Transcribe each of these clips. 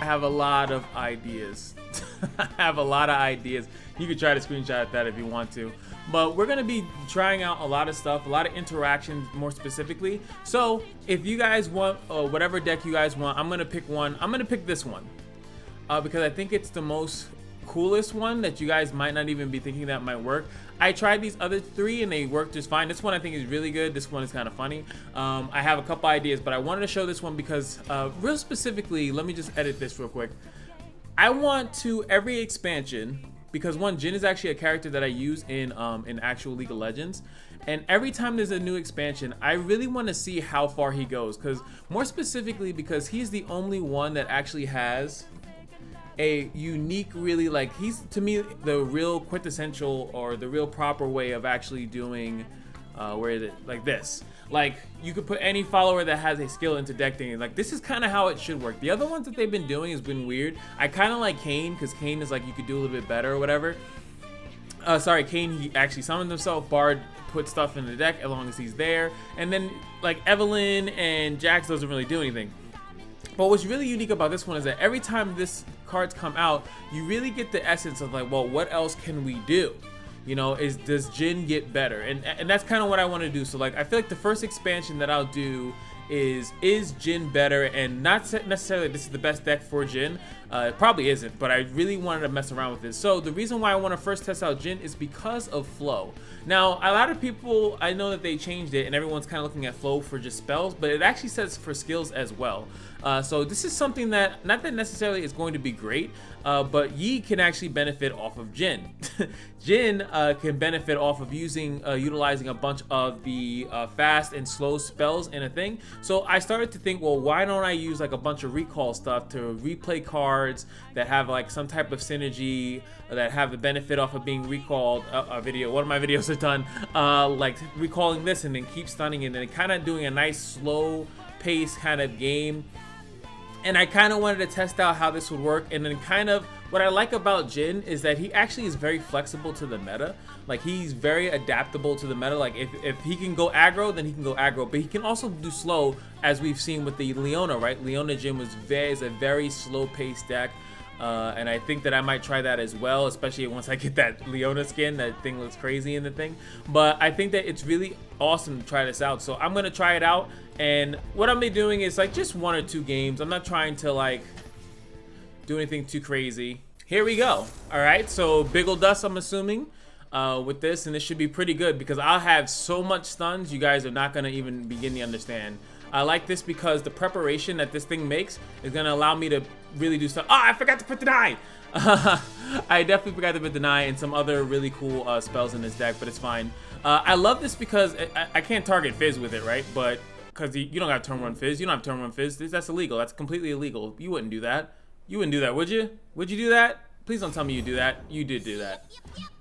I have a lot of ideas. I have a lot of ideas. You could try to screenshot that if you want to. But we're going to be trying out a lot of stuff, a lot of interactions more specifically. So if you guys want whatever deck you guys want, I'm going to pick one. I'm going to pick this one because I think it's the most coolest one that you guys might not even be thinking that might work. I tried these other three and they worked just fine. This one I think is really good. This one is kind of funny. I have a couple ideas, but I wanted to show this one because real specifically, let me just edit this real quick. I want to every expansion, because one, Jhin is actually a character that I use in actual League of Legends, and every time there's a new expansion, I really want to see how far he goes. Because more specifically, because he's the only one that actually has a unique, really, like, he's to me the real quintessential or the real proper way of actually doing where is it, like this. Like, you could put any follower that has a skill into deck thing. Like, this is kind of how it should work. The other ones that they've been doing has been weird. I kind of like Kayn, because Kayn is like, you could do a little bit better or whatever. Sorry, Kayn, he actually summoned himself. Bard put stuff in the deck as long as he's there. And then, like, Evelyn and Jax doesn't really do anything. But what's really unique about this one is that every time this cards come out, you really get the essence of like, well, what else can we do? You know, does Jhin get better? And that's kind of what I want to do. So like, I feel like the first expansion that I'll do is Jhin better? And not necessarily this is the best deck for Jhin. It probably isn't, but I really wanted to mess around with this. So the reason why I want to first test out Jhin is because of flow. Now, a lot of people, I know that they changed it and everyone's kind of looking at flow for just spells, but it actually says for skills as well. So this is something that, not that necessarily is going to be great, but Yi can actually benefit off of Jhin. Jhin can benefit off of utilizing a bunch of the fast and slow spells in a thing. So I started to think, well, why don't I use like a bunch of recall stuff to replay cards that have like some type of synergy, that have the benefit off of being recalled. A video, one of my videos are done, like recalling this and then keep stunning and then kind of doing a nice slow pace kind of game. And I kind of wanted to test out how this would work. And then kind of what I like about Jhin is that he actually is very flexible to the meta. Like, he's very adaptable to the meta. Like, if he can go aggro, then he can go aggro. But he can also do slow, as we've seen with the Leona, right? Leona Jhin is a very slow-paced deck. And I think that I might try that as well, especially once I get that Leona skin. That thing looks crazy in the thing. But I think that it's really awesome to try this out. So I'm going to try it out. And what I'm going to be doing is like just 1 or 2 games. I'm not trying to like do anything too crazy. Here we go. All right. So big ol' dust, I'm assuming, with this. And this should be pretty good because I'll have so much stuns you guys are not going to even begin to understand. I like this because the preparation that this thing makes is going to allow me to really do stuff. Oh, I forgot to put Deny! I definitely forgot to put Deny and some other really cool spells in this deck, but it's fine. I love this because I can't target Fizz with it, right? But because you don't have turn 1 Fizz. You don't have turn 1 Fizz. That's illegal. That's completely illegal. You wouldn't do that. You wouldn't do that, would you? Would you do that? Please don't tell me you do that. You did do that.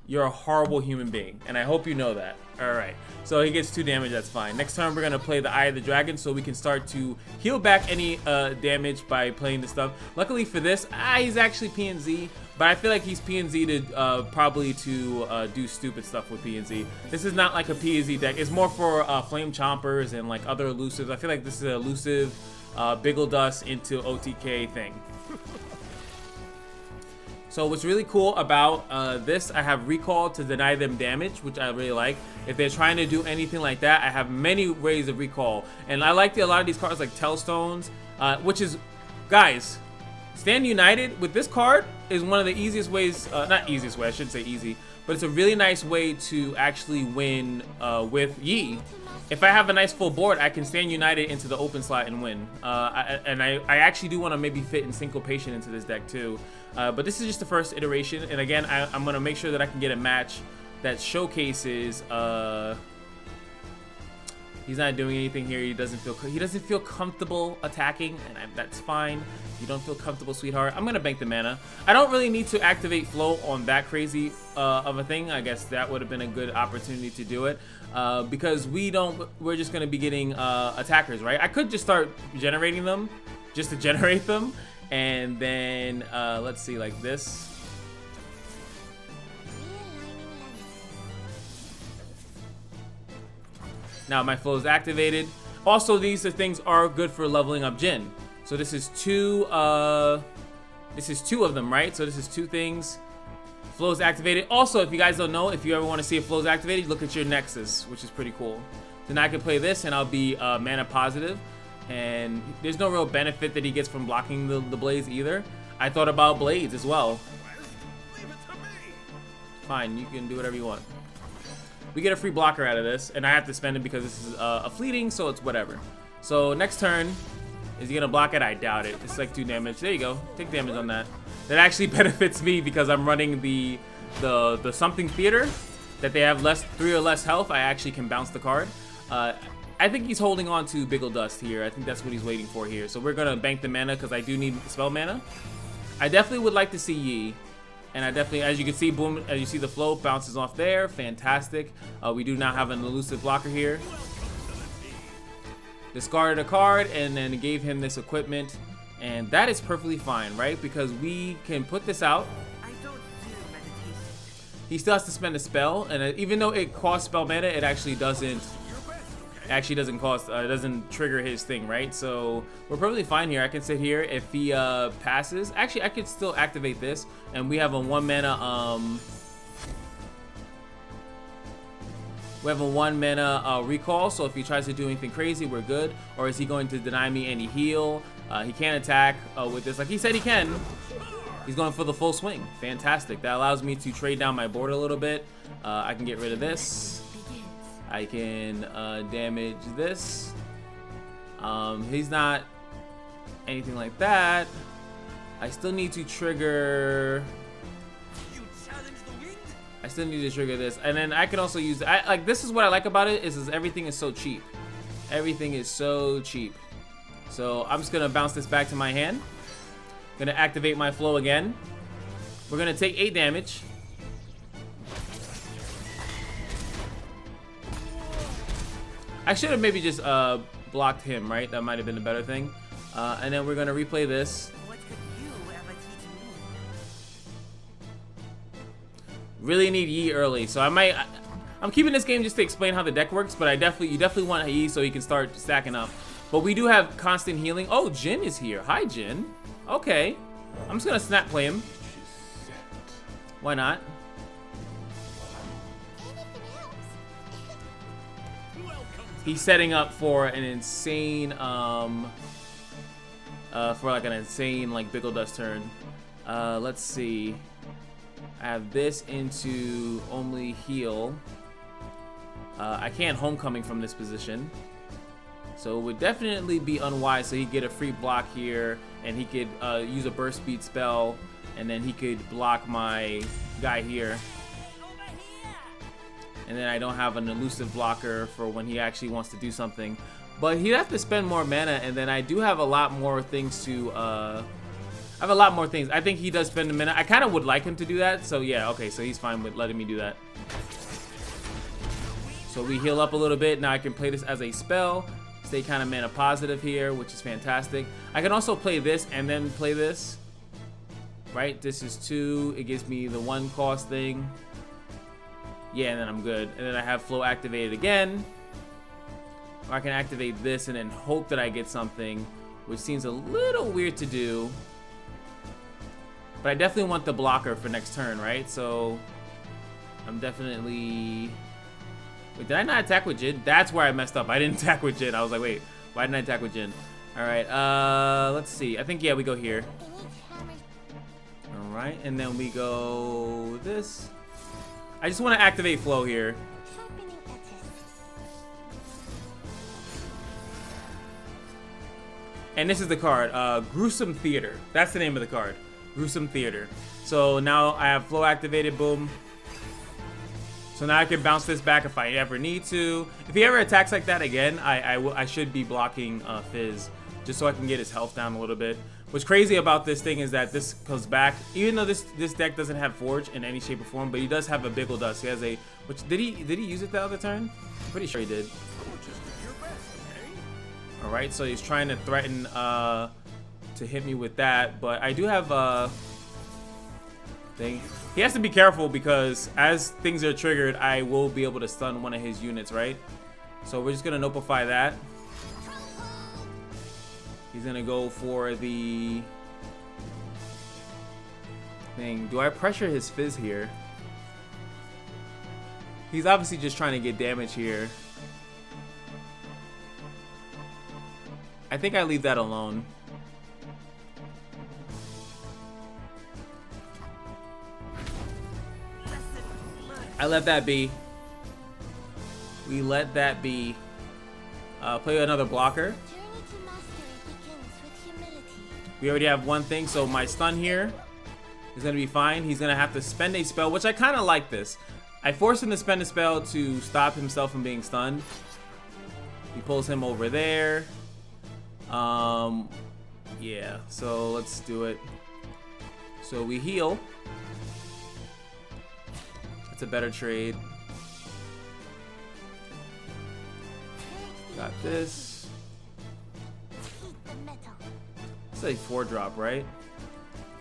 You're a horrible human being, and I hope you know that. All right, so he gets 2 damage, that's fine. Next turn, we're gonna play the Eye of the Dragon so we can start to heal back any damage by playing this stuff. Luckily for this, he's actually PNZ, but I feel like he's PNZ to probably to do stupid stuff with PNZ. This is not like a PNZ deck. It's more for Flame Chompers and like other elusives. I feel like this is an elusive Big ol' Dust into OTK thing. So what's really cool about this, I have recall to deny them damage, which I really like. If they're trying to do anything like that, I have many ways of recall. And I like a lot of these cards like Tellstones, which is, guys, Stand United with this card is one of the easiest ways, not easiest way, I shouldn't say easy, but it's a really nice way to actually win with Yi. If I have a nice full board, I can Stand United into the open slot and win. I actually do want to maybe fit in Syncopation into this deck too. But this is just the first iteration. And again, I'm going to make sure that I can get a match that showcases... he's not doing anything here. He doesn't feel comfortable attacking, and that's fine. You don't feel comfortable, sweetheart. I'm going to bank the mana. I don't really need to activate flow on that crazy of a thing. I guess that would have been a good opportunity to do it. Because we're just going to be getting attackers, right? I could just start generating them just to generate them, and then let's see, like this. Now my flow is activated. Also, these things are good for leveling up Jhin. So this is 2 This is 2 of them, right? So this is 2 things. Flow's activated. Also, if you guys don't know, if you ever want to see if Flow's activated, look at your Nexus, which is pretty cool. Then I can play this and I'll be mana positive. And there's no real benefit that he gets from blocking the blades either. I thought about blades as well. Fine, you can do whatever you want. We get a free blocker out of this, and I have to spend it because this is a fleeting, so it's whatever. So next turn, is he gonna block it? I doubt it. It's like 2 damage. There you go. Take damage on that. That actually benefits me because I'm running the something theater that they have 3 or less health. I actually can bounce the card. I think he's holding on to Biggle Dust here. I think that's what he's waiting for here. So we're gonna bank the mana because I do need spell mana. I definitely would like to see Yi. And I definitely, as you can see, boom, as you see the flow bounces off there. Fantastic. We do now have an elusive blocker here. Discarded a card and then gave him this equipment. And that is perfectly fine, right? Because we can put this out. He still has to spend a spell. And even though it costs spell mana, it actually doesn't cost, it doesn't trigger his thing, right? So we're perfectly fine here. I can sit here if he passes. Actually, I could still activate this, and we have a 1 mana recall. So if he tries to do anything crazy, we're good. Or is he going to deny me any heal? He can't attack with this, like he said he can. He's going for the full swing. Fantastic. That allows me to trade down my board a little bit. I can get rid of this. I can damage this. He's not anything like that. I still need to trigger. I still need to trigger this, and then I can also use. Like this is what I like about it is everything is so cheap. Everything is so cheap. So I'm just gonna bounce this back to my hand. Gonna activate my flow again. We're gonna take 8 damage. I should have maybe just blocked him, right? That might have been a better thing. And then we're gonna replay this. Really need Yi early, so I'm keeping this game just to explain how the deck works, but you definitely want Yi so he can start stacking up. But we do have constant healing. Oh, Jhin is here. Hi, Jhin. Okay, I'm just gonna snap play him. Why not? He's setting up for an insane, like Biggle Dust turn. Let's see. I have this into only heal. I can't homecoming from this position. So it would definitely be unwise. So he'd get a free block here, and he could use a burst speed spell, and then he could block my guy here. And then I don't have an elusive blocker for when he actually wants to do something. But he'd have to spend more mana, and then I do have a lot more things to, I have a lot more things. I think he does spend a mana. I kind of would like him to do that, so yeah, okay, so he's fine with letting me do that. So we heal up a little bit. Now I can play this as a spell, stay kind of mana positive here, which is fantastic. I can also play this and then play this, right? This is 2, it gives me the 1 cost thing. Yeah, and then I'm good. And then I have flow activated again. Or I can activate this and then hope that I get something, which seems a little weird to do. But I definitely want the blocker for next turn, right? So I'm definitely... Wait, did I not attack with Jhin? That's where I messed up. I didn't attack with Jhin. I was like, wait, why didn't I attack with Jhin? Alright, let's see. I think, yeah, we go here. Alright, and then we go this. I just want to activate flow here. And this is the card, Gruesome Theater. That's the name of the card, Gruesome Theater. So now I have flow activated, boom. So now I can bounce this back if I ever need to. If he ever attacks like that again, I should be blocking Fizz, just so I can get his health down a little bit. What's crazy about this thing is that this goes back, even though this deck doesn't have Forge in any shape or form, but he does have a Biggle Dust. He has a, which did he use it the other turn? I'm pretty sure he did. All right, so he's trying to threaten to hit me with that, but I do have a thing. He has to be careful because as things are triggered, I will be able to stun one of his units, right? So we're just gonna Nopify that. He's gonna go for the thing. Do I pressure his Fizz here? He's obviously just trying to get damage here. I think I leave that alone. I let that be. We let that be. Play another blocker. We already have one thing, so my stun here is going to be fine. He's going to have to spend a spell, which I kind of like this. I force him to spend a spell to stop himself from being stunned. He pulls him over there. Yeah, so let's do it. So we heal. It's a better trade. Got this. It's a 4-drop, right?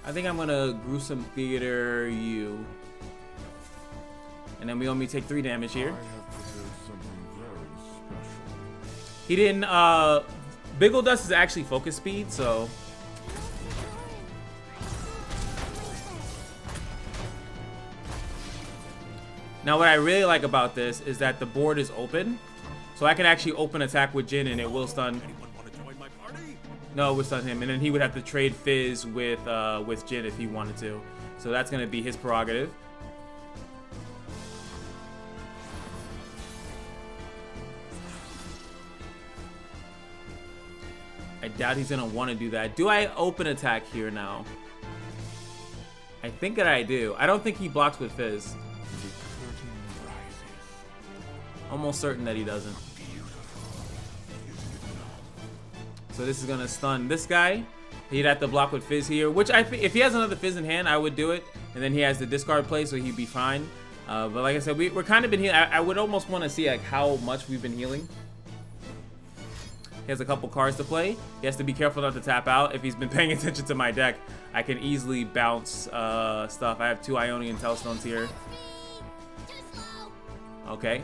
I think I'm gonna Gruesome Theater you. And then we only take 3 damage here. He didn't, Biggle Dust is actually focus speed, so. Now what I really like about this is that the board is open. So I can actually open attack with Jhin and it will stun. No, it would stun him. And then he would have to trade Fizz with Jhin if he wanted to. So that's gonna be his prerogative. I doubt he's gonna want to do that. Do I open attack here now? I think that I do. I don't think he blocks with Fizz. Almost certain that he doesn't. So this is gonna stun this guy. He'd have to block with Fizz here, which if he has another Fizz in hand, I would do it. And then he has the discard play, so he'd be fine. But like I said, we're kind of been healing. I would almost want to see like how much we've been healing. He has a couple cards to play. He has to be careful not to tap out. If he's been paying attention to my deck, I can easily bounce stuff. I have 2 Ionian Telstones here. Okay,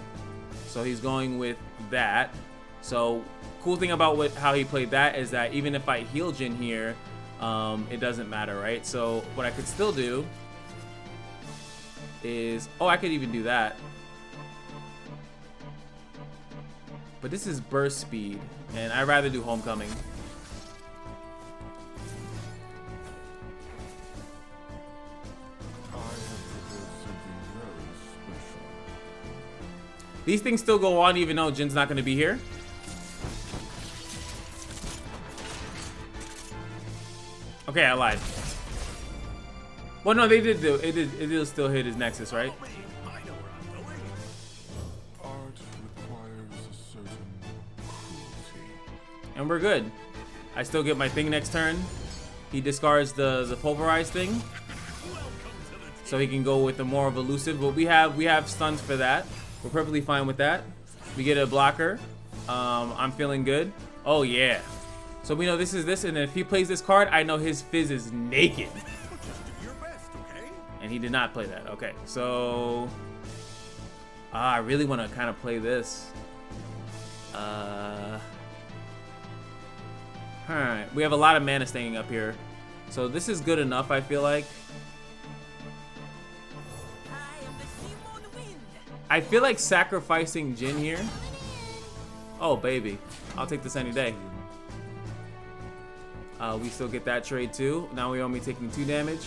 so he's going with that. So cool thing about how he played that is that even if I heal Jhin here, it doesn't matter, right? So what I could still do is, oh, I could even do that. But this is burst speed, and I'd rather do Homecoming. These things still go on even though Jin's not going to be here. Okay, I lied. Well, no, they did do it. It did still hit his Nexus, right? And we're good. I still get my thing next turn. He discards the pulverized thing, so he can go with the more of elusive. But we have stuns for that. We're perfectly fine with that. We get a blocker. I'm feeling good. Oh yeah. So we know this is this, and if he plays this card, I know his Fizz is naked. And he did not play that. Okay, so I really want to kind of play this. Alright, we have a lot of mana staying up here. So this is good enough, I feel like. I feel like sacrificing Jhin here. Oh, baby. I'll take this any day. We still get that trade too. Now we're only taking 2 damage.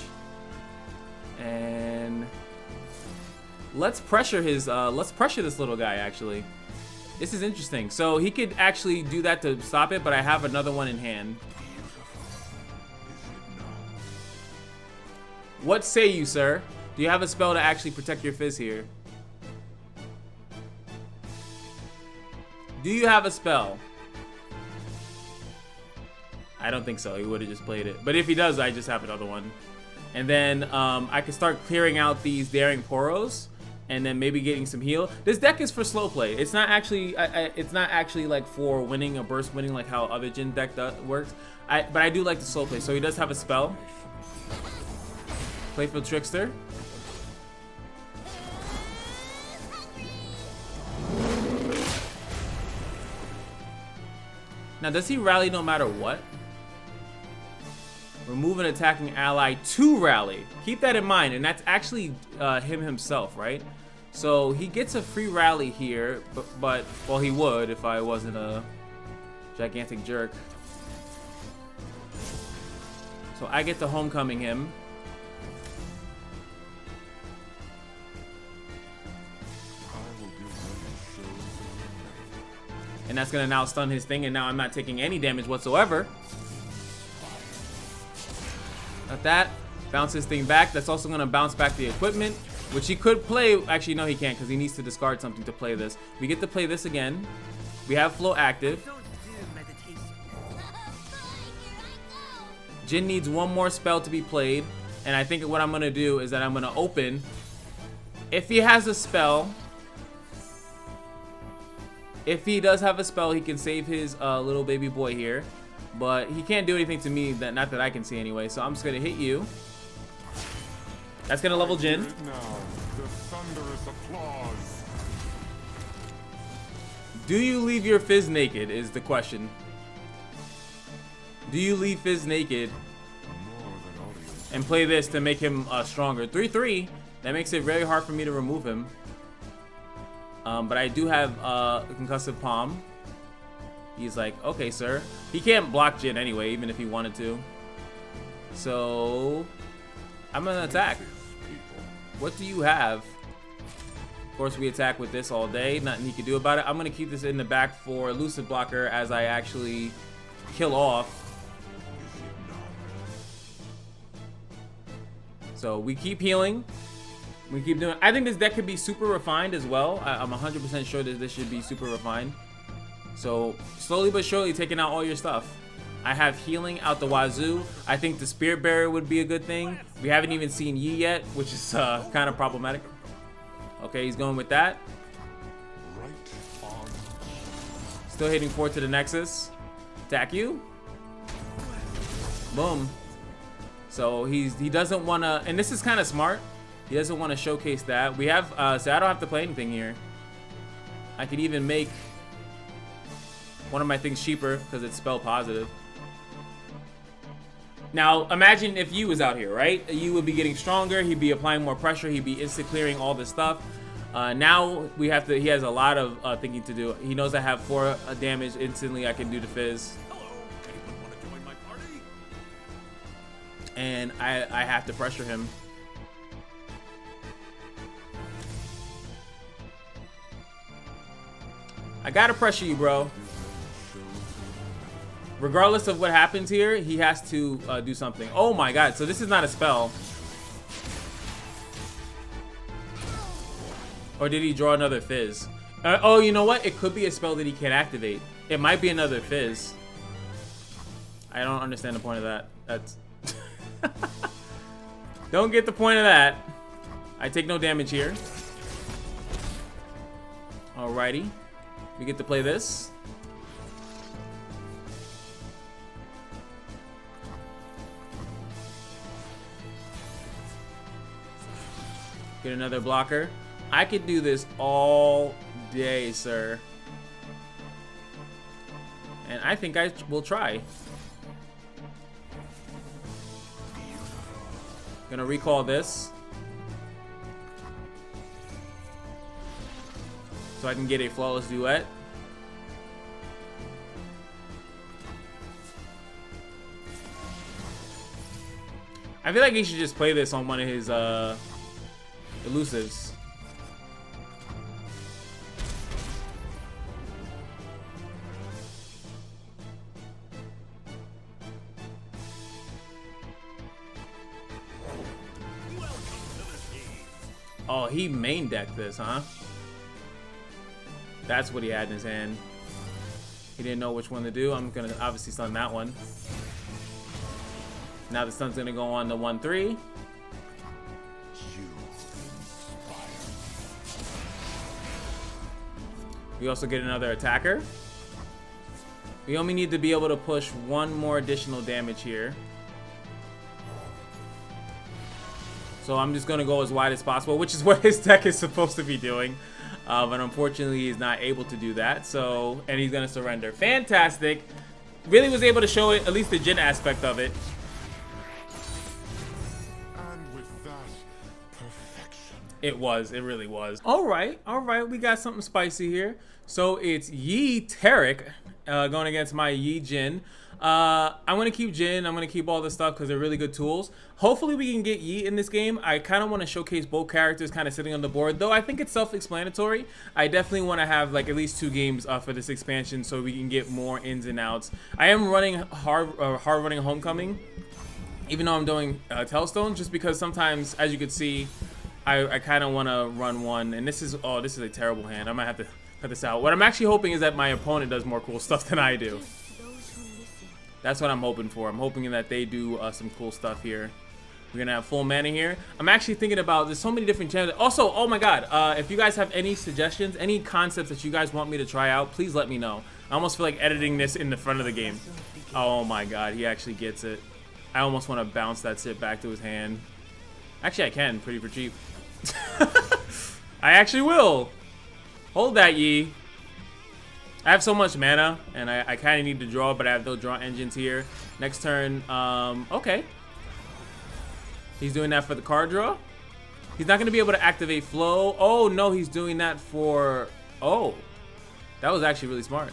And let's pressure his let's pressure this little guy actually. This is interesting. So he could actually do that to stop it, but I have another one in hand. What say you, sir? Do you have a spell to actually protect your Fizz here? Do you have a spell? I don't think so. He would have just played it. But if he does, I just have another one. And then I can start clearing out these Daring Poros. And then maybe getting some heal. This deck is for slow play. It's not actually, it's not actually like for winning or burst winning like how other Jhin deck works. But I do like the slow play. So he does have a spell. Playful Trickster. Now, does he rally no matter what? Remove an attacking ally to rally. Keep that in mind, and that's actually him himself, right? So he gets a free rally here, but well, he would if I wasn't a gigantic jerk. So I get to homecoming him. And that's gonna now stun his thing, and now I'm not taking any damage whatsoever. Got that. Bounce his thing back. That's also gonna bounce back the equipment, which he could play. Actually, no, he can't, because he needs to discard something to play this. We get to play this again. We have flow active. Jhin needs one more spell to be played, and I think what I'm gonna do is that I'm gonna open. If he has a spell, if he does have a spell, he can save his little baby boy here, but he can't do anything to me, that not that I can see anyway. So I'm just gonna hit you. That's gonna level Jhin. Do you leave your Fizz naked is the question. Do you leave Fizz naked and play this to make him stronger? 3-3. That makes it very hard for me to remove him. But I do have a concussive palm. He's like, okay, sir. He can't block Jhin anyway, even if he wanted to. So I'm gonna attack. What do you have? Of course, we attack with this all day. Nothing he can do about it. I'm gonna keep this in the back for elusive blocker as I actually kill off. So we keep healing. We keep doing. I think this deck could be super refined as well. I'm 100% sure that this should be super refined. So slowly but surely taking out all your stuff. I have healing out the wazoo. I think the Spirit Barrier would be a good thing. We haven't even seen Yi yet, which is kind of problematic. Okay, he's going with that. Still hitting forward to the Nexus. Attack you. Boom. So he doesn't want to, and this is kind of smart. He doesn't want to showcase that. We have, so I don't have to play anything here. I could even make one of my things cheaper because it's spell positive. Now, imagine if Yi was out here, right? Yi would be getting stronger. He'd be applying more pressure. He'd be instant clearing all this stuff. Now we have to, he has a lot of thinking to do. He knows I have 4 damage instantly I can do to Fizz. Anyone want to join my party? And I have to pressure him. I gotta pressure you, bro. Regardless of what happens here, he has to do something. Oh my god, so this is not a spell. Or did he draw another Fizz? Oh, you know what? It could be a spell that he can't activate. It might be another Fizz. I don't understand the point of that. That's... Don't get the point of that. I take no damage here. Alrighty. We get to play this. Get another blocker. I could do this all day, sir. And I think I will try. Gonna recall this. So I can get a flawless duet. I feel like he should just play this on one of his elusives. Oh, he main decked this, huh? That's what he had in his hand. He didn't know which one to do. I'm gonna obviously stun that one. Now the stun's gonna go on the 1-3. We also get another attacker. We only need to be able to push one more additional damage here. So I'm just gonna go as wide as possible, which is what his deck is supposed to be doing. But unfortunately, he's not able to do that. So, and he's gonna surrender. Fantastic. Really was able to show it, at least the Jhin aspect of it. It was. It really was. All right. All right. We got something spicy here. So it's Yi Taric going against my Yi Jhin. I'm going to keep Jhin. I'm going to keep all this stuff because they're really good tools. Hopefully we can get Yi in this game. I kind of want to showcase both characters kind of sitting on the board. Though I think it's self-explanatory. I definitely want to have like at least 2 games for this expansion so we can get more ins and outs. I am running hard running Homecoming. Even though I'm doing Telestone, just because sometimes, as you can see, I kind of want to run one, and this is a terrible hand. I might have to cut this out. What I'm actually hoping is that my opponent does more cool stuff than I do. That's what I'm hoping for. I'm hoping that they do some cool stuff here. We're gonna have full mana here. I'm actually thinking about, there's so many different channels. Also, oh my god, if you guys have any suggestions, any concepts that you guys want me to try out, please let me know. I almost feel like editing this in the front of the game. Oh my god, he actually gets it. I almost want to bounce that sit back to his hand. Actually, I can, pretty for cheap. I actually will. Hold that, Yi. I have so much mana, and I kind of need to draw, but I have those draw engines here. Next turn, okay. He's doing that for the card draw. He's not going to be able to activate flow. Oh, no, he's doing that for... Oh, that was actually really smart.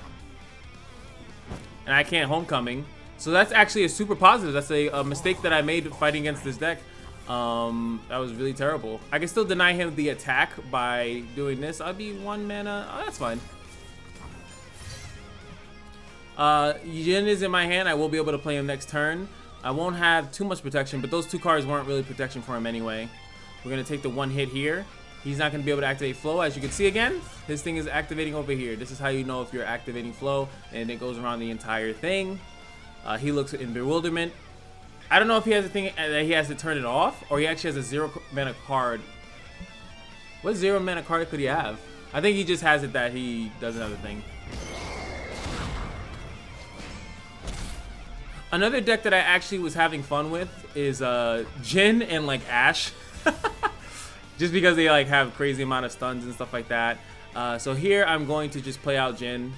And I can't Homecoming. So that's actually a super positive. That's a mistake that I made fighting against this deck. That was really terrible. I can still deny him the attack by doing this. I'll be 1 mana. Oh, that's fine. Jhin is in my hand. I will be able to play him next turn. I won't have too much protection, but those 2 cards weren't really protection for him anyway. We're going to take the 1 hit here. He's not going to be able to activate flow. As you can see again, his thing is activating over here. This is how you know if you're activating flow, and it goes around the entire thing. He looks in bewilderment. I don't know if he has a thing that he has to turn it off, or he actually has a 0 mana card. What 0 mana card could he have? I think he just has it that he doesn't have the thing. Another deck that I actually was having fun with is Jhin and like Ashe. Just because they like have crazy amount of stuns and stuff like that. So here I'm going to just play out Jhin.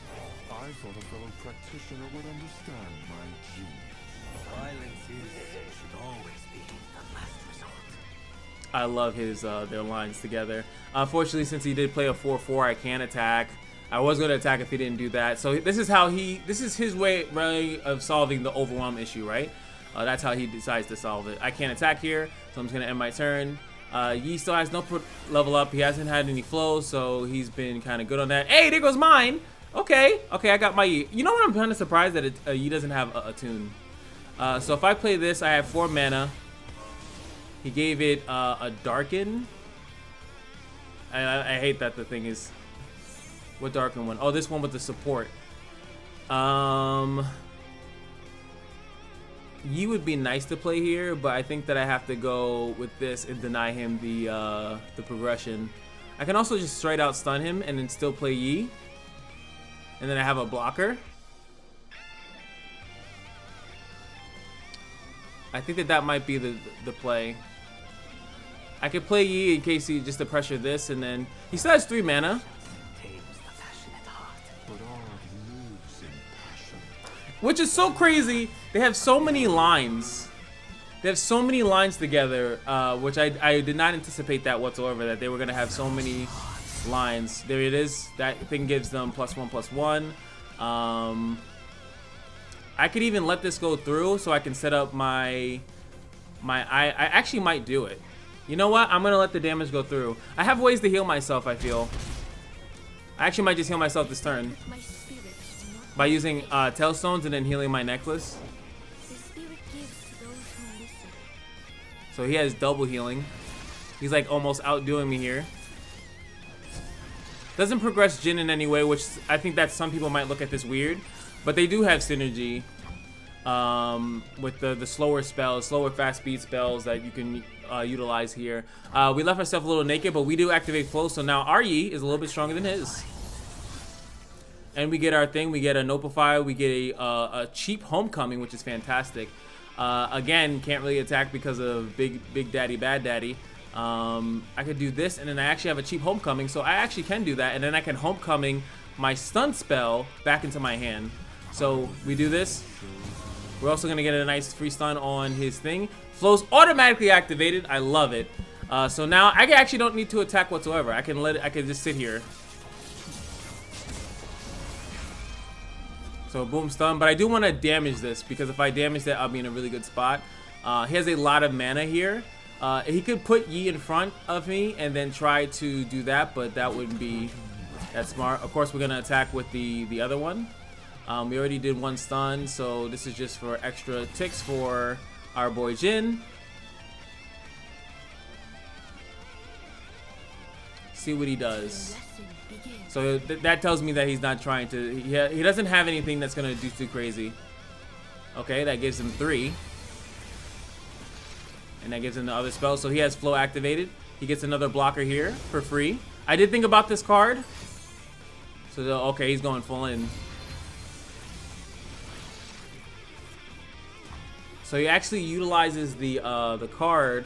I thought a fellow practitioner would understand my genius. Violence should always be the last resort. I love his their lines together. Unfortunately, since he did play a 4/4, I can't attack. I was going to attack if he didn't do that. So this is his way really of solving the overwhelm issue, right? That's how he decides to solve it. I can't attack here, so I'm just going to end my turn. Yi still has no level up. He hasn't had any flow, so he's been kind of good on that. Hey, there goes mine. Okay, I got my Yi. You know what? I'm kind of surprised that Yi doesn't have a tune. So if I play this, I have 4 mana. He gave it a Darken. I hate that the thing is... What Darken one? Oh, this one with the support. Yi would be nice to play here, but I think that I have to go with this and deny him the progression. I can also just straight out stun him and then still play Yi. And then I have a blocker. I think that might be the play. I could play Yi in case he just to pressure this, and then he still has 3 mana. Which is so crazy. They have so many lines. They have so many lines together, which I did not anticipate that whatsoever, that they were going to have so many lines. There it is. That thing gives them +1/+1. I could even let this go through so I can set up I actually might do it. You know what? I'm going to let the damage go through. I have ways to heal myself, I feel. I actually might just heal myself this turn. By using Tailstones and then healing my necklace. So he has double healing. He's like almost outdoing me here. Doesn't progress Jhin in any way, which I think that some people might look at this weird. But they do have synergy with the slower spells, slower fast speed spells that you can utilize here. We left ourselves a little naked, but we do activate flow. So now our Yi is a little bit stronger than his. And we get our thing. We get a Nopify. We get a cheap Homecoming, which is fantastic. Again, can't really attack because of Big Daddy, Bad Daddy. I could do this, and then I actually have a cheap Homecoming, so I actually can do that. And then I can Homecoming my stun spell back into my hand. So we do this. We're also going to get a nice free stun on his thing. Flow's automatically activated. I love it. So now I actually don't need to attack whatsoever. I can just sit here. So boom, stun. But I do want to damage this because if I damage that, I'll be in a really good spot. He has a lot of mana here. He could put Yi in front of me and then try to do that, but that wouldn't be that smart. Of course, we're gonna attack with the other one. We already did one stun, so this is just for extra ticks for our boy Jhin. See what he does. So that tells me that he's not trying to. He doesn't have anything that's gonna do too crazy. Okay, that gives him 3. And that gives him the other spell. So he has flow activated. He gets another blocker here for free. I did think about this card. So okay, he's going full in. So he actually utilizes the card.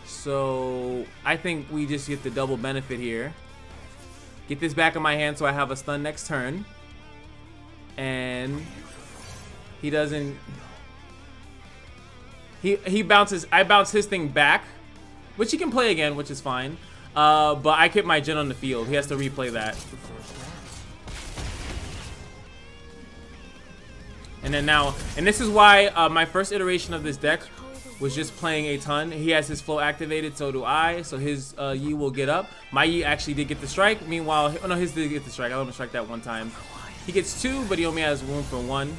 So I think we just get the double benefit here. Get this back in my hand so I have a stun next turn. And he doesn't. He bounces. I bounce his thing back, which he can play again, which is fine. But I kept my Jhin on the field. He has to replay that. And then now, and this is why my first iteration of this deck was just playing a ton. He has his flow activated, so do I. So his Yi will get up. My Yi actually did get the strike. Meanwhile, oh no, his did get the strike. I let him strike that one time. He gets 2, but he only has room for 1.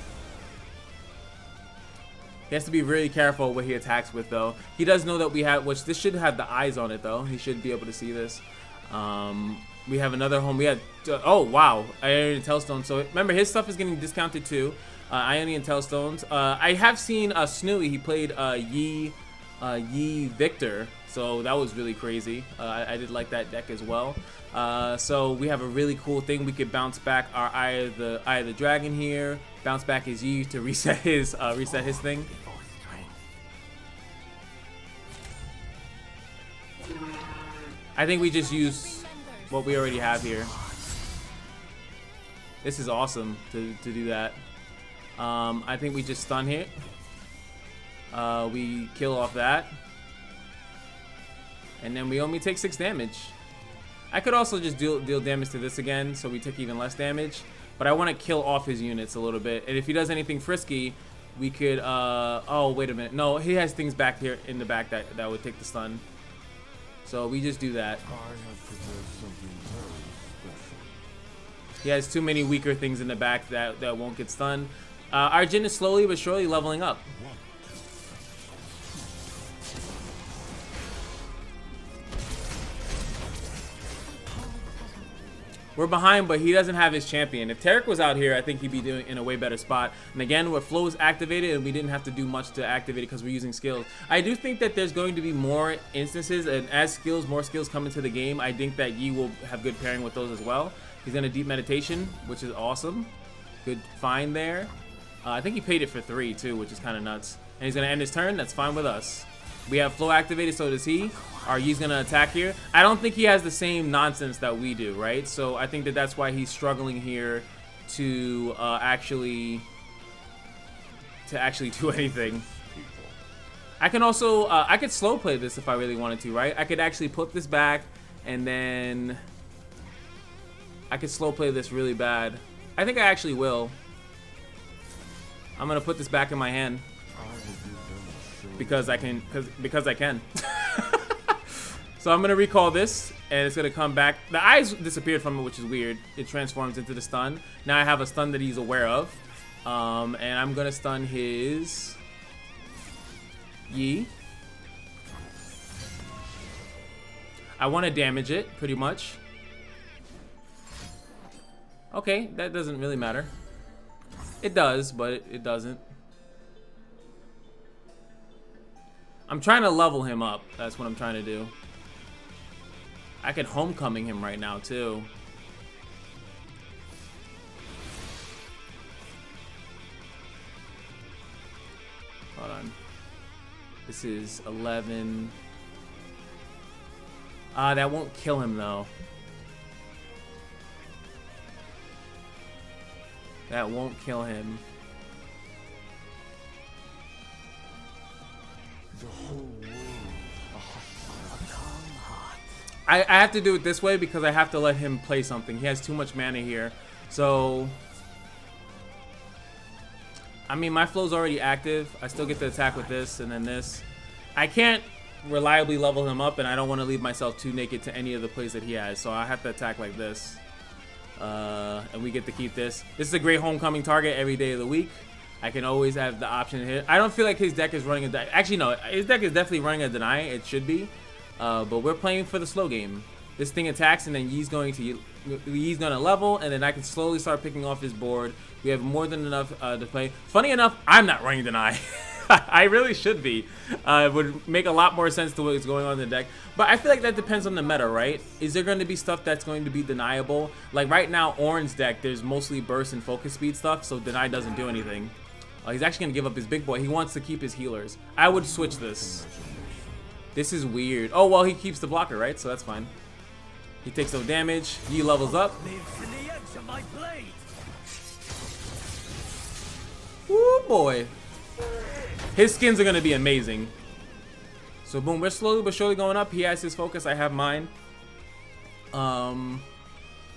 He has to be really careful what he attacks with, though. He does know that we have, which this should have the eyes on it, though. He should be able to see this. We have another home. We had, oh, wow, Ionian Tailstone. So remember, his stuff is getting discounted, too. Ionian Tailstones. I have seen Snooey. He played Yi Victor. So that was really crazy. I did like that deck as well. So we have a really cool thing. We could bounce back our Eye of the Dragon here. Bounce back his Yi to reset his thing. I think we just use what we already have here. This is awesome to do that. I think we just stun hit. We kill off that. And then we only take 6 damage. I could also just deal damage to this again, so we take even less damage. But I want to kill off his units a little bit. And if he does anything frisky, we could, oh, wait a minute. No, he has things back here in the back that would take the stun. So we just do that. He has too many weaker things in the back that won't get stunned. Our Jhin is slowly but surely leveling up. We're behind, but he doesn't have his champion. If Taric was out here, I think he'd be doing in a way better spot. And again, with flow is activated, and we didn't have to do much to activate it because we're using skills. I do think that there's going to be more instances, and as more skills come into the game, I think that Yi will have good pairing with those as well. He's gonna deep meditation, which is awesome. Good find there. I think he paid it for 3 too, which is kind of nuts. And he's gonna end his turn. That's fine with us. We have flow activated, so does he. Our Yi's gonna attack here. I don't think he has the same nonsense that we do, right? So I think that that's why he's struggling here to actually do anything. I can also I could slow play this if I really wanted to, right? I could actually put this back and then I could slow play this really bad. I think I actually will. I'm gonna put this back in my hand because I can. So I'm gonna recall this, and it's gonna come back. The eyes disappeared from it, which is weird. It transforms into the stun. Now I have a stun that he's aware of, and I'm gonna stun his Yi. I want to damage it pretty much. Okay, that doesn't really matter. It does, but it doesn't. I'm trying to level him up. That's what I'm trying to do. I could homecoming him right now too. Hold on. This is 11. That won't kill him though. That won't kill him. The whole world, a hush. I have to do it this way because I have to let him play something. He has too much mana here. So, I mean, my flow's already active. I still get to attack with this and then this. I can't reliably level him up, and I don't want to leave myself too naked to any of the plays that he has. So I have to attack like this. And we get to keep this. This is a great homecoming target every day of the week. I can always have the option to hit. I don't feel like his deck is running a... Actually, no. His deck is definitely running a deny. It should be. But we're playing for the slow game. This thing attacks, and then Yee's going to level, and then I can slowly start picking off his board. We have more than enough to play. Funny enough, I'm not running deny. I really should be. It would make a lot more sense to what's going on in the deck. But I feel like that depends on the meta, right? Is there going to be stuff that's going to be deniable? Like right now, Oran's deck, there's mostly burst and focus speed stuff, so deny doesn't do anything. He's actually going to give up his big boy. He wants to keep his healers. I would switch this. This is weird. Oh, well, he keeps the blocker, right? So that's fine. He takes no damage. He levels up. Woo, boy. His skins are going to be amazing. So, boom. We're slowly but surely going up. He has his focus. I have mine.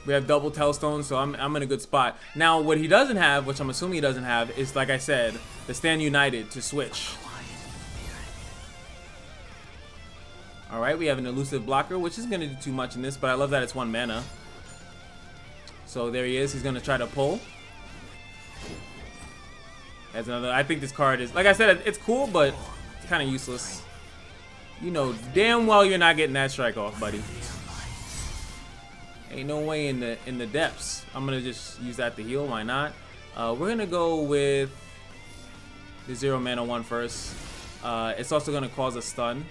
We have double Tailstones, so I'm in a good spot. Now, what he doesn't have, which I'm assuming he doesn't have, is, like I said, the Stand United to switch. Alright, we have an elusive blocker, which isn't going to do too much in this, but I love that it's 1 mana. So there he is. He's going to try to pull. That's another. I think this card is, like I said, it's cool, but it's kind of useless. You know damn well you're not getting that strike off, buddy. Ain't no way in the depths. I'm going to just use that to heal. Why not? We're going to go with the 0 mana one first. It's also going to cause a stun.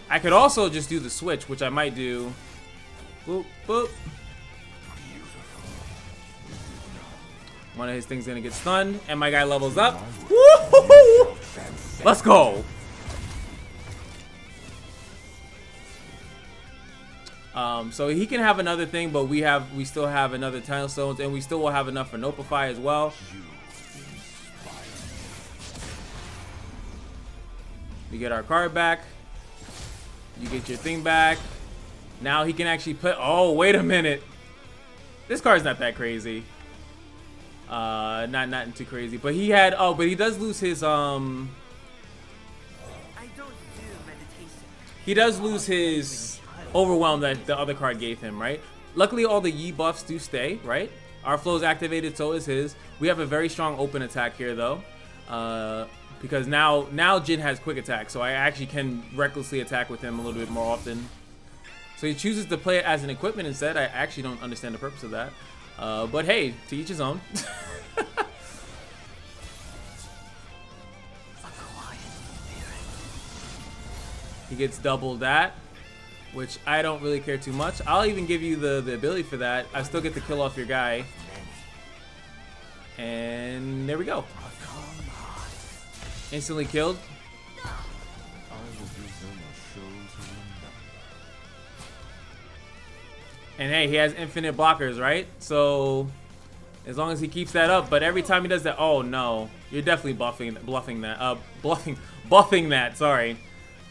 I could also just do the switch, which I might do. Boop, boop. One of his things gonna get stunned, and my guy levels up. Woo-hoo-hoo! Let's go. So he can have another thing, but we still have another Tailstones, and we still will have enough for Nopify as well. We get our card back. You get your thing back. Now he can actually put... Oh, wait a minute. This card's not that crazy. Not too crazy. But he had... Oh, but he does lose his... He does lose his Overwhelm that the other card gave him, right? Luckily, all the Yi buffs do stay, right? Our flow is activated, so is his. We have a very strong open attack here, though. Because now Jin has quick attack, so I actually can recklessly attack with him a little bit more often. So he chooses to play it as an equipment instead. I actually don't understand the purpose of that. But hey, to each his own. He gets double that, which I don't really care too much. I'll even give you the ability for that. I still get to kill off your guy. And there we go. Instantly killed. And hey, he has infinite blockers, right? So as long as he keeps that up, but every time he does that, oh no, you're definitely buffing that. Sorry,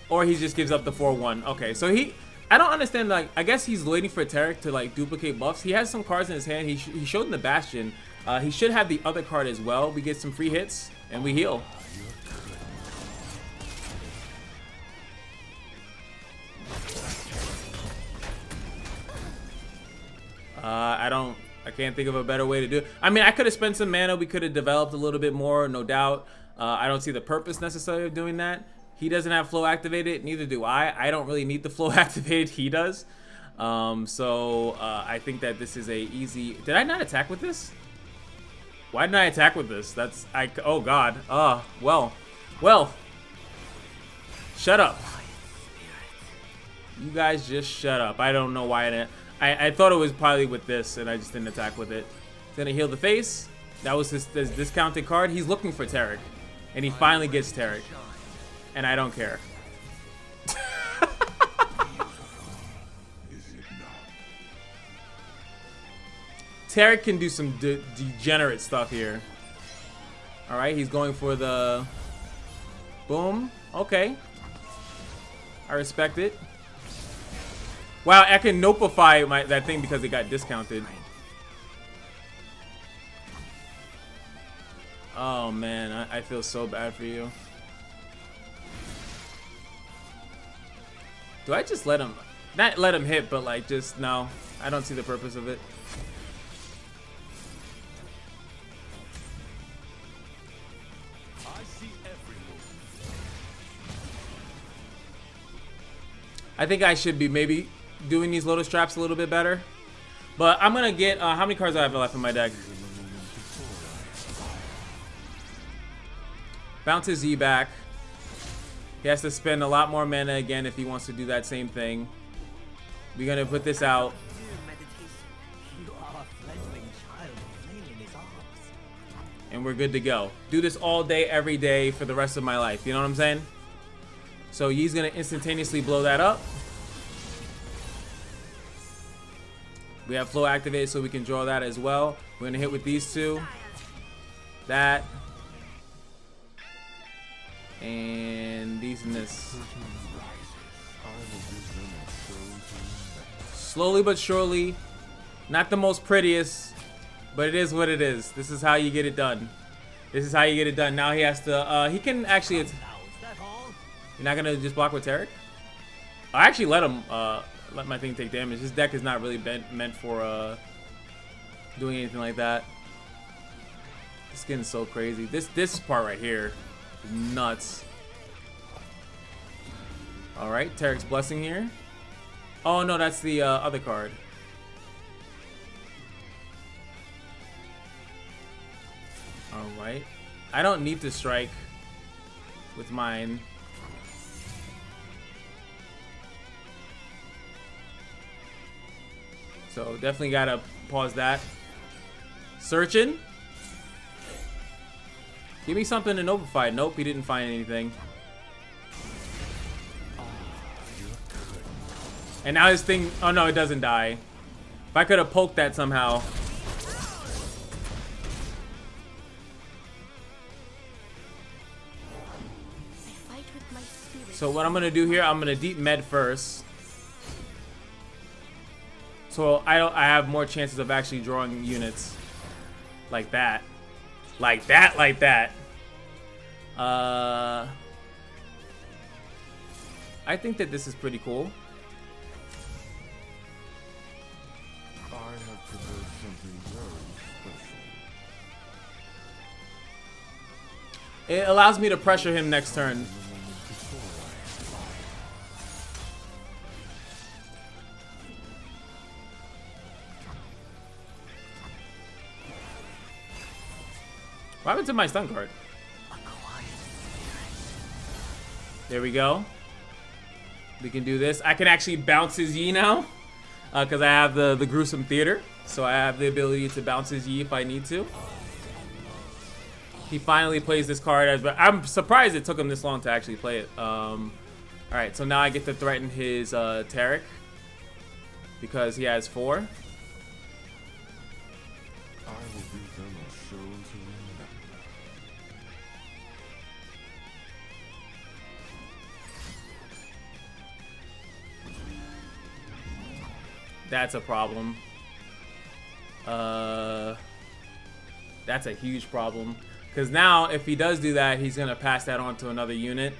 or he just gives up the 4/1. Okay, so I don't understand. Like, I guess he's waiting for Taric to like duplicate buffs. He has some cards in his hand. He showed in the Bastion. He should have the other card as well. We get some free hits and we heal. I can't think of a better way to do it. I mean, I could have spent some mana. We could have developed a little bit more, no doubt. I don't see the purpose necessarily of doing that. He doesn't have flow activated, neither do I. I don't really need the flow activated, he does. I think that this is a easy... Did I not attack with this? Why didn't I attack with this? Oh god. Well. Shut up. You guys just shut up. I don't know why I didn't... I thought it was probably with this, and I just didn't attack with it. He's gonna heal the face. That was his discounted card. He's looking for Taric, and he finally gets Taric, and I don't care. Taric can do some degenerate stuff here. All right, he's going for the boom. Okay, I respect it. Wow, I can notify that thing because it got discounted. Oh man, I feel so bad for you. Do I just let him, not let him hit, but like just, no. I don't see the purpose of it. I think I should be maybe doing these Lotus Traps a little bit better. But I'm going to get, how many cards do I have left in my deck? Bounce his Z back. He has to spend a lot more mana again if he wants to do that same thing. We're going to put this out. And we're good to go. Do this all day, every day for the rest of my life. You know what I'm saying? So he's going to instantaneously blow that up. We have flow activated so we can draw that as well. We're going to hit with these two. That. And these and this. Slowly but surely. Not the most prettiest, but it is what it is. This is how you get it done. This is how you get it done. Now he has to, he can actually, you're not gonna just block with Taric? I actually let him, let my thing take damage. His deck is not really meant for, doing anything like that. This skin's so crazy. This part right here is nuts. All right, Taric's Blessing here. Oh no, that's the other card. All right, I don't need to strike with mine. So definitely gotta pause that. Searching. Give me something to notify. Nope, he didn't find anything. And now his thing, oh no, it doesn't die. If I could have poked that somehow. So what I'm gonna do here, I'm gonna deep med first. So I have more chances of actually drawing units like that. Like that, like that. I think that this is pretty cool. I have prepared something very special. It allows me to pressure him next turn. What happened to my stun card? There we go. We can do this. I can actually bounce his Yi now. Because I have the gruesome theater. So I have the ability to bounce his Yi if I need to. He finally plays this card. I'm surprised it took him this long to actually play it. Alright, so now I get to threaten his Taric. Because he has 4. I will give them a show to remember. That's a problem. That's a huge problem. Because now, if he does do that, he's going to pass that on to another unit.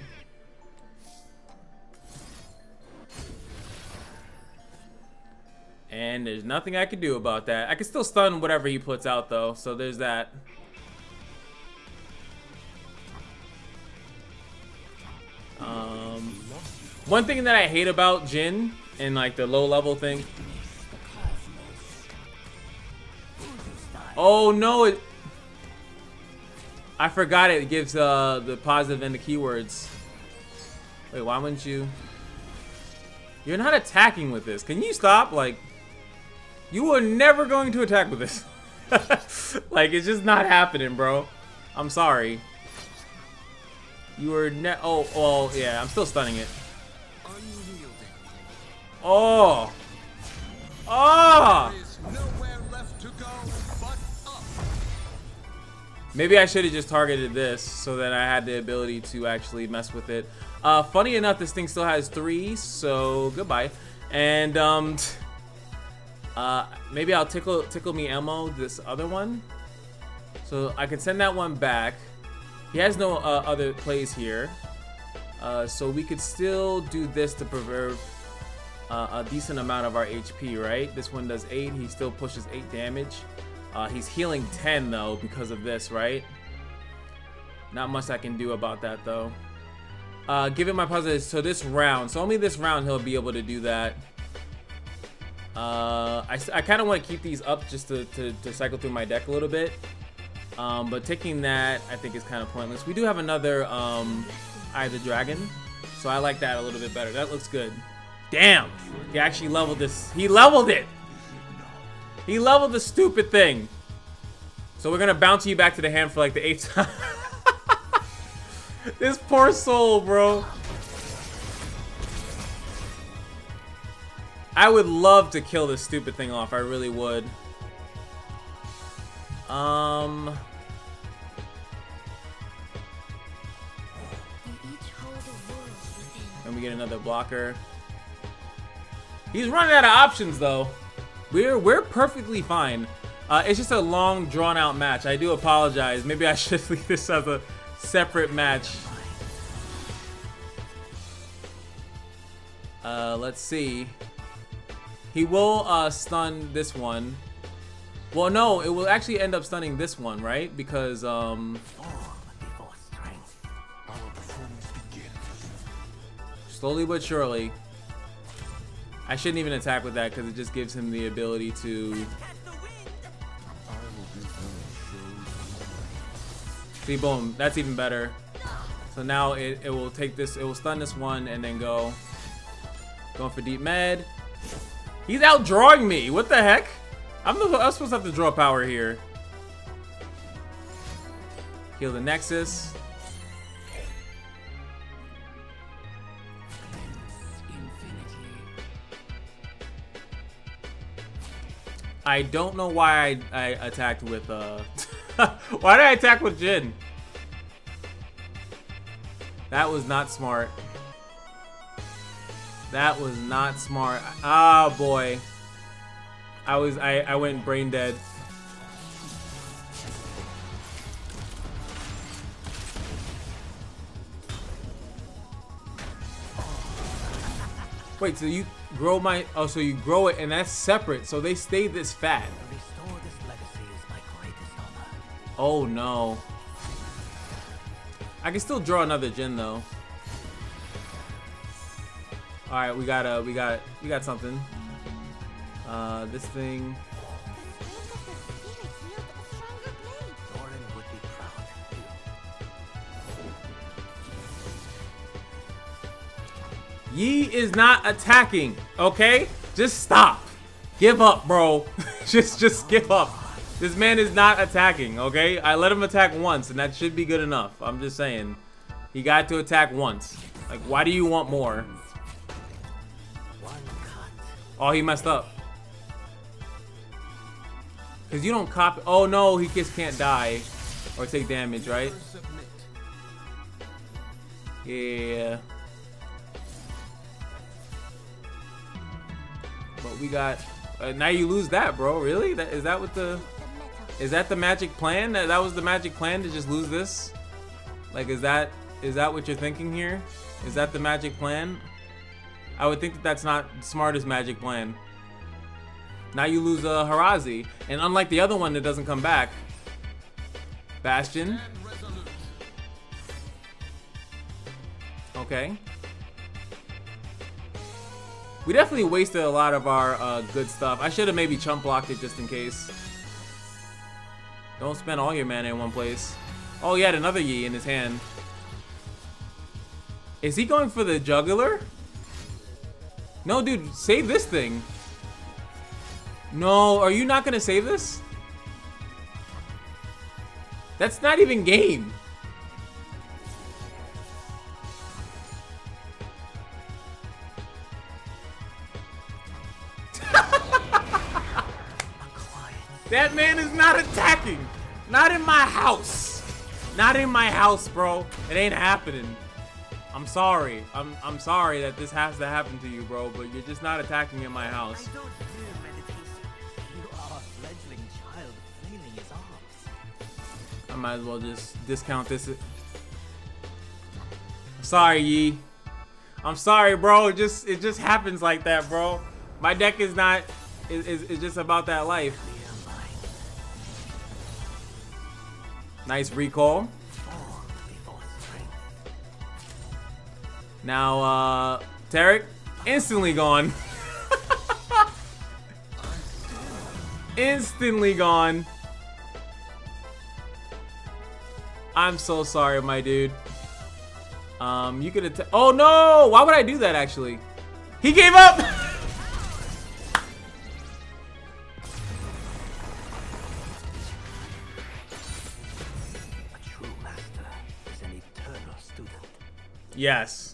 And there's nothing I can do about that. I can still stun whatever he puts out, though. So there's that. One thing that I hate about Jhin and like the low level thing. Oh no! I forgot it gives the positive and the keywords. Wait, why wouldn't you? You're not attacking with this. Can you stop? Like, you are never going to attack with this. Like, it's just not happening, bro. I'm sorry. You are oh, well, yeah. I'm still stunning it. Oh. Oh. Maybe I should have just targeted this so that I had the ability to actually mess with it. Funny enough, this thing still has 3, so goodbye. And maybe I'll tickle me Elmo this other one, so I can send that one back. He has no other plays here, so we could still do this to preserve a decent amount of our HP, right? This one does 8. He still pushes 8 damage. He's healing 10 though because of this, right? Not much I can do about that though. Given my positives, so this round, so only this round he'll be able to do that. I kind of want to keep these up just to cycle through my deck a little bit. But taking that I think is kind of pointless. We do have another Eye of the Dragon, so I like that a little bit better. That looks good. Damn, he actually leveled this. He leveled it. He leveled the stupid thing. So we're gonna bounce you back to the hand for like the 8th time. This poor soul, bro. I would love to kill this stupid thing off. I really would. And we get another blocker. He's running out of options though. We're perfectly fine. It's just a long, drawn-out match. I do apologize. Maybe I should leave this as a separate match. Let's see. He will stun this one. Well, no, it will actually end up stunning this one, right? Because slowly but surely. I shouldn't even attack with that because it just gives him the ability to. See, boom, that's even better. So now it will take this, it will stun this one and then go. Going for deep med. He's outdrawing me. What the heck? I'm supposed to have to draw power here. Heal the Nexus. I don't know why I attacked with why did I attack with Jhin? That was not smart. That was not smart. Ah, boy. I went brain dead. Wait, so you grow my, oh, so you grow it and that's separate, so they stay this fat. Restore this legacy is my greatest honor. Oh no. I can still draw another Jhin though. All right, we got something. This thing. Doran would be proud of you. Yi is not attacking, okay? Just stop. Give up, bro. just give up. This man is not attacking, okay? I let him attack once, and that should be good enough. I'm just saying. He got to attack once. Like, why do you want more? Oh, he messed up. Because you don't copy. Oh, no, he just can't die or take damage, right? Yeah. But we got. Now you lose that, bro. Really? Is that what the? Is that the magic plan? That was the magic plan to just lose this? Like, is that what you're thinking here? Is that the magic plan? I would think that that's not the smartest magic plan. Now you lose Harazi, and unlike the other one that doesn't come back, Bastion. Okay. We definitely wasted a lot of our good stuff. I should have maybe chump blocked it just in case. Don't spend all your mana in one place. Oh, he had another Yi in his hand. Is he going for the jugular? No, dude, save this thing. No, are you not gonna save this? That's not even game. That man is not attacking. Not in my house. Not in my house, bro. It ain't happening. I'm sorry. I'm sorry that this has to happen to you, bro, but you're just not attacking in my house. I don't do meditation. You are a fledgling child flailing his arms. I might as well just discount this. Sorry, Yi. I'm sorry, bro. It just happens like that, bro. My deck is not is just about that life. Nice recall. Now, Taric, instantly gone. Instantly gone. I'm so sorry, my dude. You could attack. Oh no! Why would I do that? Actually, he gave up. A true master is an eternal student. Yes.